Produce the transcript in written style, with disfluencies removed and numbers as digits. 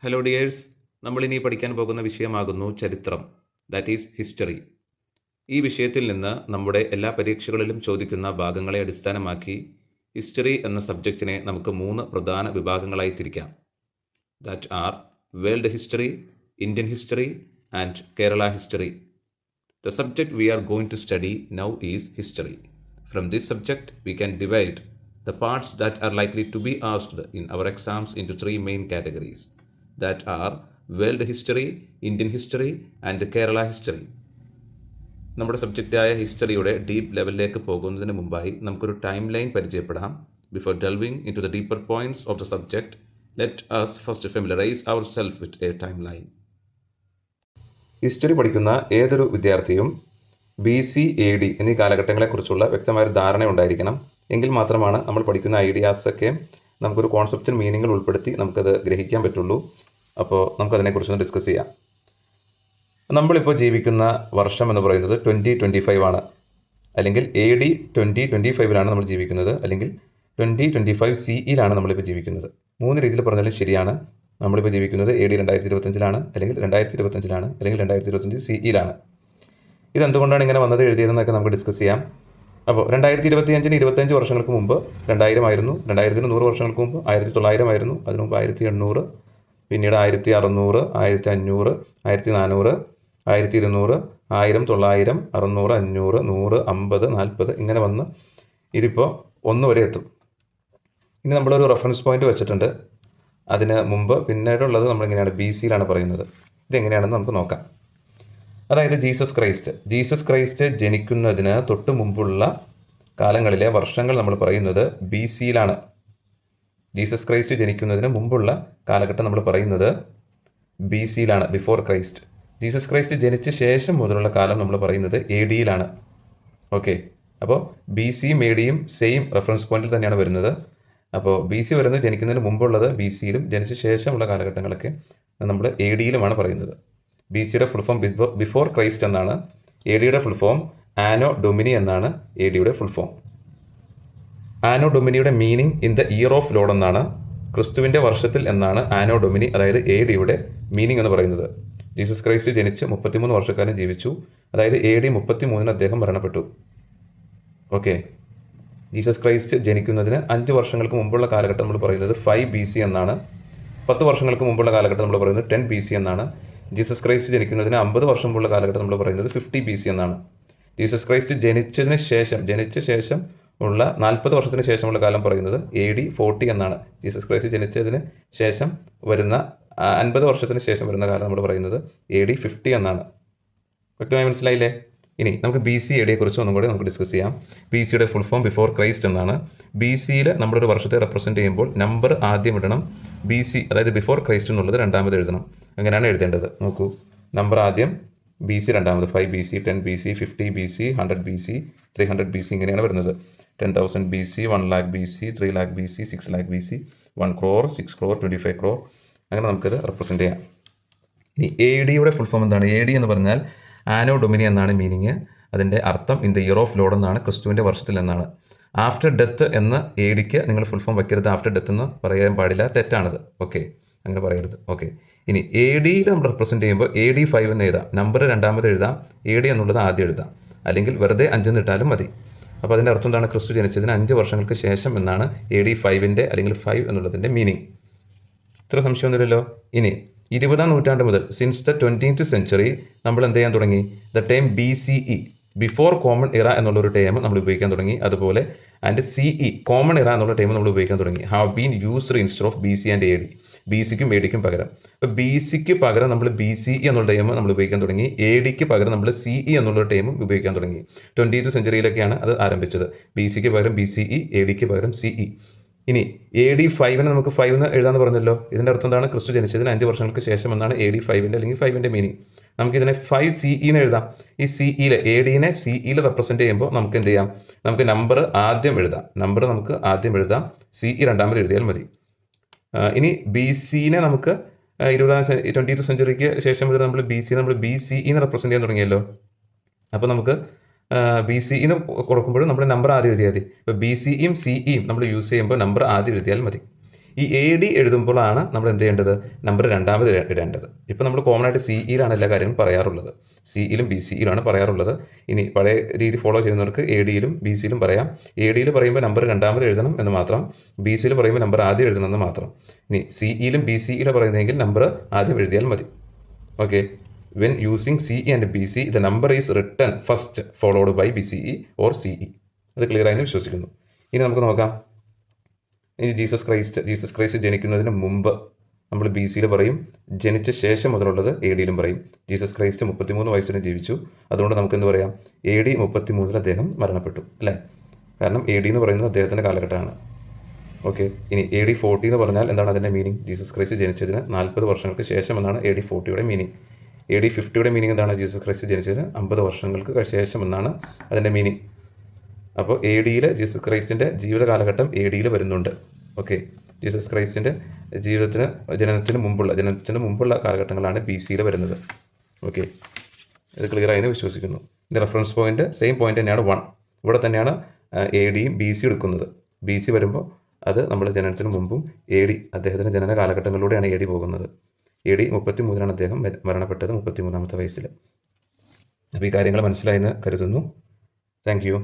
Hello dears, നമ്മളിനി പഠിക്കാൻ പോകുന്ന വിഷയമാകുന്നു ചരിത്രം, ദാറ്റ് ഈസ് ഹിസ്റ്ററി. ഈ വിഷയത്തിൽ നിന്ന് നമ്മുടെ എല്ലാ പരീക്ഷകളിലും ചോദിക്കുന്ന ഭാഗങ്ങളെ അടിസ്ഥാനമാക്കി ഹിസ്റ്ററി എന്ന സബ്ജക്റ്റിനെ നമുക്ക് 3 പ്രധാന വിഭാഗങ്ങളായി തിരിക്കാം. That are world history, Indian history and Kerala history. The subject we are going to study now is history. From this subject, we can divide the parts that are likely to be asked in our exams into 3 main categories. That are world history, Indian history and Kerala history. നമ്മുടെ സബ്ജക്റ്റായ ഹിസ്റ്ററിയുടെ deep ലെവലിലേക്ക് പോകുന്നതിന് മുമ്പായി നമുക്കൊരു timeline പരിചയപ്പെടാം. Before delving into the deeper points of the subject, let us first familiarise ourselves with a timeline. History പഠിക്കുന്ന ഏതൊരു വിദ്യാർത്ഥിയും BC AD എന്നീ കാലഘട്ടങ്ങളെക്കുറിച്ചുള്ള വ്യക്തമായൊരു ധാരണ ഉണ്ടായിരിക്കണം. എങ്കിൽ മാത്രമാണ് നമ്മൾ പഠിക്കുന്ന ഐഡിയാസൊക്കെ നമുക്കൊരു കോൺസെപ്റ്റൽ മീനിങ്ങിൽ ഉൾപ്പെടുത്തി നമുക്കത് ഗ്രഹിക്കാൻ പറ്റുള്ളൂ. അപ്പോൾ നമുക്കതിനെക്കുറിച്ചൊന്ന് ഡിസ്കസ് ചെയ്യാം. നമ്മളിപ്പോൾ ജീവിക്കുന്ന വർഷം എന്ന് പറയുന്നത് 2025 ആണ്. അല്ലെങ്കിൽ AD 2025 നമ്മൾ ജീവിക്കുന്നത്, അല്ലെങ്കിൽ 2025 CEയിലാണ് നമ്മളിപ്പോൾ ജീവിക്കുന്നത്. 3 രീതിയിൽ പറഞ്ഞാലും ശരിയാണ്. നമ്മളിപ്പോൾ ജീവിക്കുന്നത് AD 2025 അല്ലെങ്കിൽ 2025 അല്ലെങ്കിൽ 2025 CEയിലാണ്. ഇതെന്തുകൊണ്ടാണ് ഇങ്ങനെ വന്നത് എഴുതിയതെന്നൊക്കെ നമുക്ക് ഡിസ്കസ് ചെയ്യാം. അപ്പോൾ 2025 25 വർഷങ്ങൾക്ക് മുമ്പ് 2000 ആയിരുന്നു. 2000 100 വർഷങ്ങൾക്ക് മുമ്പ് 1900 ആയിരുന്നു. അതിനു മുമ്പ് 1800, പിന്നീട് 1600, 1500, 1400, 1200, 1000, 900, 600, 500, 100, 50, 40 ഇങ്ങനെ വന്ന് ഇതിപ്പോൾ 1 വരെ എത്തും. ഇനി നമ്മളൊരു റെഫറൻസ് പോയിന്റ് വെച്ചിട്ടുണ്ട്. അതിന് മുമ്പ് പിന്നീടുള്ളത് നമ്മളിങ്ങനെയാണ് BCയിലാണ് പറയുന്നത്. ഇതെങ്ങനെയാണെന്ന് നമുക്ക് നോക്കാം. അതായത് ജീസസ് ക്രൈസ്റ്റ് ജനിക്കുന്നതിന് തൊട്ട് മുമ്പുള്ള കാലങ്ങളിലെ വർഷങ്ങൾ നമ്മൾ പറയുന്നത് BCയിലാണ്. ജീസസ് ക്രൈസ്റ്റ് ജനിക്കുന്നതിന് മുമ്പുള്ള കാലഘട്ടം നമ്മൾ പറയുന്നത് BCയിലാണ്, ബിഫോർ ക്രൈസ്റ്റ്. ജീസസ് ക്രൈസ്റ്റ് ജനിച്ച ശേഷം മുതലുള്ള കാലം നമ്മൾ പറയുന്നത് ADയിലാണ്. ഓക്കെ, അപ്പോൾ BCയും ADയും സെയിം റെഫറൻസ് പോയിന്റിൽ തന്നെയാണ് വരുന്നത്. അപ്പോൾ BC വരുന്നത് ജനിക്കുന്നതിന് മുമ്പുള്ളത് BCയിലും, ജനിച്ച ശേഷമുള്ള കാലഘട്ടങ്ങളൊക്കെ നമ്മൾ ADയിലുമാണ് പറയുന്നത്. BCയുടെ ഫുൾ ഫോം ബിഫോർ ക്രൈസ്റ്റ് എന്നാണ്. ADയുടെ ഫുൾ ഫോം ആനോ ഡൊമിനി എന്നാണ്. ADയുടെ ഫുൾ ഫോം ആനോ ഡൊമിനിയുടെ meaning in the year of lord എന്നാണ്. ക്രിസ്തുവിൻ്റെ വർഷത്തിൽ എന്നാണ് ആനോ ഡൊമിനി, അതായത് ADയുടെ മീനിങ് എന്ന് പറയുന്നത്. ജീസസ് ക്രൈസ്റ്റ് ജനിച്ച് 33 വർഷക്കാലം ജീവിച്ചു. അതായത് AD 33 അദ്ദേഹം മരണപ്പെട്ടു. ഓക്കെ, ജീസസ് ക്രൈസ്റ്റ് ജനിക്കുന്നതിന് 5 വർഷങ്ങൾക്ക് മുമ്പുള്ള കാലഘട്ടം നമ്മൾ പറയുന്നത് 5 BC എന്നാണ്. 10 വർഷങ്ങൾക്ക് മുമ്പുള്ള കാലഘട്ടം നമ്മൾ പറയുന്നത് 10 BC എന്നാണ്. ജീസസ് ക്രൈസ്റ്റ് ജനിക്കുന്നതിന് 50 വർഷം മുമ്പുള്ള കാലഘട്ടം നമ്മൾ പറയുന്നത് 50 BC എന്നാണ്. ജീസസ് ക്രൈസ്റ്റ് ജനിച്ച ശേഷം ഉള്ള 40 വർഷത്തിന് ശേഷമുള്ള കാലം പറയുന്നത് AD 40 എന്നാണ്. ജീസസ് ക്രൈസ്റ്റ് ജനിച്ചതിന് ശേഷം വരുന്ന 50 വർഷത്തിന് ശേഷം വരുന്ന കാലം നമ്മൾ പറയുന്നത് AD 50 എന്നാണ്. വ്യക്തമായി മനസ്സിലായില്ലേ? ഇനി നമുക്ക് BC AD കുറിച്ച് ഒന്നും കൂടി നമുക്ക് ഡിസ്കസ് ചെയ്യാം. BCയുടെ ഫുൾ ഫോം ബിഫോർ ക്രൈസ്റ്റ് എന്നാണ്. BCയിൽ നമ്മളൊരു വർഷത്തെ റെപ്രസെൻറ്റ് ചെയ്യുമ്പോൾ നമ്പർ ആദ്യം ഇടണം. BC അതായത് ബിഫോർ ക്രൈസ്റ്റ് എന്നുള്ളത് രണ്ടാമത് എഴുതണം. അങ്ങനെയാണ് എഴുതേണ്ടത്. നോക്കൂ, നമ്പർ ആദ്യം, BC രണ്ടാമത്, 5 BC, 10 BC, 50 BC, 100 BC, 300 BC ഇങ്ങനെയാണ് വരുന്നത്. 10,000 BC, 1 lakh BC, 3 lakh BC, 6 lakh BC, 1 crore, 6 crore, 25 crore. അങ്ങനെ നമുക്കത് റെപ്രസെൻറ്റ് ചെയ്യാം. ഇനി ADയുടെ ഫുൾ ഫോം എന്താണ്? AD എന്ന് പറഞ്ഞാൽ ആനോ ഡൊമിനി എന്നാണ് മീനിങ്. അതിൻ്റെ അർത്ഥം in the year of lord എന്നാണ്, ക്രിസ്തുവിൻ്റെ വർഷത്തിൽ എന്നാണ്. ആഫ്റ്റർ ഡെത്ത് എന്ന് ADക്ക് നിങ്ങൾ ഫുൾ ഫോം വയ്ക്കരുത്. ആഫ്റ്റർ ഡെത്ത് എന്ന് പറയാൻ പാടില്ല, തെറ്റാണത്. ഓക്കെ, അങ്ങനെ പറയരുത്. ഓക്കെ, ഇനി ADയിൽ നമ്മൾ റെപ്രസെൻറ്റ് ചെയ്യുമ്പോൾ AD 5 എന്ന് എഴുതാം. നമ്പർ രണ്ടാമത് എഴുതാം, AD എന്നുള്ളത് ആദ്യം എഴുതാം. അല്ലെങ്കിൽ വെറുതെ 5 എന്ന് ഇട്ടാലും മതി. അപ്പോൾ അതിൻ്റെ അർത്ഥം എന്താണ്? ക്രിസ്തു ജനിച്ചതിന് 5 വർഷങ്ങൾക്ക് ശേഷം എന്നാണ് AD 5ൻ്റെ അല്ലെങ്കിൽ 5 എന്നുള്ളതിൻ്റെ മീനിങ്. ഇത്ര സംശയമൊന്നുമില്ലല്ലോ. ഇനി 20ാം നൂറ്റാണ്ട് മുതൽ, സിൻസ് ദ 20th സെഞ്ച്വറി, നമ്മൾ എന്ത് ചെയ്യാൻ തുടങ്ങി? The time BCE, before common ഇറ എന്നുള്ളൊരു ടൈം നമ്മൾ ഉപയോഗിക്കാൻ തുടങ്ങി. അതുപോലെ ആൻഡ് CE, കോമൺ ഇറ എന്നുള്ള ടൈം നമ്മൾ ഉപയോഗിക്കാൻ തുടങ്ങി. Have been used instead of BC and AD. BCക്കും ADക്കും പകരം. അപ്പോൾ BCക്ക് പകരം നമ്മൾ BCE എന്നുള്ള ടൈം നമ്മൾ ഉപയോഗിക്കാൻ തുടങ്ങി. ADക്ക് പകരം നമ്മൾ CE എന്നുള്ള ടൈമും ഉപയോഗിക്കാൻ തുടങ്ങി. 20th സെഞ്ച്വറിയിലൊക്കെയാണ് അത് ആരംഭിച്ചത്. BCക്ക് പകരം BCE, ADക്ക് പകരം CE. ഇനി AD 5 നമുക്ക് 5 എന്ന് എഴുതാമെന്ന് പറഞ്ഞല്ലോ. ഇതിൻ്റെ അർത്ഥം എന്താണ്? ക്രിസ്തു ജനിച്ചതിന് 5 വർഷങ്ങൾക്ക് ശേഷം എന്നാണ് AD 5ൻ്റെ അല്ലെങ്കിൽ 5ൻ്റെ മീനിങ്. നമുക്കിതിനെ 5CE എന്ന് എഴുതാം. ഈ CEയിൽ, ADനെ CEയിൽ റെപ്രസെൻറ്റ് ചെയ്യുമ്പോൾ നമുക്ക് എന്ത് ചെയ്യാം? നമുക്ക് നമ്പർ ആദ്യം എഴുതാം. CE രണ്ടാമത് എഴുതിയാൽ മതി. ഇനി BCനെ നമുക്ക് 20th സെഞ്ച്വറിക്ക് ശേഷം മുതൽ നമ്മൾ BCE എന്ന് റെപ്രസെൻറ്റ് ചെയ്യാൻ തുടങ്ങിയല്ലോ. അപ്പോൾ നമുക്ക് BCE കൊടുക്കുമ്പോൾ നമ്മൾ നമ്പർ ആദ്യം എഴുതിയാൽ മതി. ഇപ്പോൾ BCയും CEയും നമ്മൾ യൂസ് ചെയ്യുമ്പോൾ നമ്പർ ആദ്യം എഴുതിയാൽ മതി. ഈ എ ഡി എഴുതുമ്പോഴാണ് നമ്മൾ എന്ത് ചെയ്യേണ്ടത്, നമ്പർ രണ്ടാമത് ഇടേണ്ടത്. ഇപ്പോൾ നമ്മൾ കോമൺ ആയിട്ട് സിഇയിലാണ് എല്ലാ കാര്യങ്ങളും പറയാറുള്ളത്, സിഇയിലും ബി സിയിലാണ് പറയാറുള്ളത്. ഇനി പഴയ രീതി ഫോളോ ചെയ്യുന്നവർക്ക് എ ഡിയിലും ബി സിയിലും പറയാം. എ ഡിയിൽ പറയുമ്പോൾ നമ്പർ രണ്ടാമത് എഴുതണം എന്ന് മാത്രം, ബി സിയിൽ പറയുമ്പോൾ നമ്പർ ആദ്യം എഴുതണം എന്ന് മാത്രം. ഇനി സിഇയിലും ബി സിയിലും പറയുന്നതെങ്കിൽ നമ്പർ ആദ്യം എഴുതിയാൽ മതി. Okay. When using CE and B C the number is written first followed by B CE or CE. അത് ക്ലിയർ ആയെന്ന് വിശ്വസിക്കുന്നു. ഇനി നമുക്ക് നോക്കാം. ഇനി ജീസസ് ക്രൈസ്റ്റ് ജനിക്കുന്നതിന് മുമ്പ് നമ്മൾ ബി സിയിൽ പറയും, ജനിച്ച ശേഷം മുതലുള്ളത് എ ഡിയിലും പറയും. ജീസസ് ക്രൈസ്റ്റ് 33 വയസ്സിന് ജീവിച്ചു, അതുകൊണ്ട് നമുക്ക് എന്ത് പറയാം, എ ഡി 33 അദ്ദേഹം മരണപ്പെട്ടു, അല്ലേ? കാരണം എ ഡി എന്ന് പറയുന്നത് അദ്ദേഹത്തിൻ്റെ കാലഘട്ടമാണ്. ഓക്കെ. ഇനി എ ഡി 40 എന്ന് പറഞ്ഞാൽ എന്താണ് അതിൻ്റെ മീനിങ്? ജീസസ് ക്രൈസ്റ്റ് ജനിച്ചതിന് 40 വർഷങ്ങൾക്ക് ശേഷം എന്നാണ് എ ഡി 40യുടെ മീനിങ്. എ ഡി 50യുടെ മീനിങ് എന്താണ്? ജീസസ് ക്രൈസ്റ്റ് ജനിച്ചതിന് 50 വർഷങ്ങൾക്ക് ശേഷം എന്നാണ് അതിൻ്റെ മീനിങ്. അപ്പോൾ എ ഡിയിൽ ജീസസ് ക്രൈസ്റ്റിൻ്റെ ജീവിത കാലഘട്ടം എ ഡിയിൽ വരുന്നുണ്ട്. ഓക്കെ. ജീസസ് ക്രൈസ്റ്റിൻ്റെ ജനനത്തിന് മുമ്പുള്ള കാലഘട്ടങ്ങളാണ് ബി സിയിൽ വരുന്നത്. ഓക്കെ. ഇത് ക്ലിയർ ആയെന്ന് വിശ്വസിക്കുന്നു. ഇതിൻ്റെ റെഫറൻസ് പോയിന്റ് സെയിം പോയിന്റ് തന്നെയാണ് 1. ഇവിടെ തന്നെയാണ് എ ഡിയും ബി സി എടുക്കുന്നത്. ബി സി വരുമ്പോൾ അത് നമ്മൾ ജനനത്തിന് മുമ്പും എ ഡി അദ്ദേഹത്തിൻ്റെ ജനന കാലഘട്ടങ്ങളിലൂടെയാണ് എ ഡി പോകുന്നത്. എ ഡി 33 അദ്ദേഹം മരണപ്പെട്ടത് 33ാമത്തെ വയസ്സിൽ. അപ്പോൾ ഈ കാര്യങ്ങൾ മനസ്സിലായെന്ന് കരുതുന്നു. Thank you.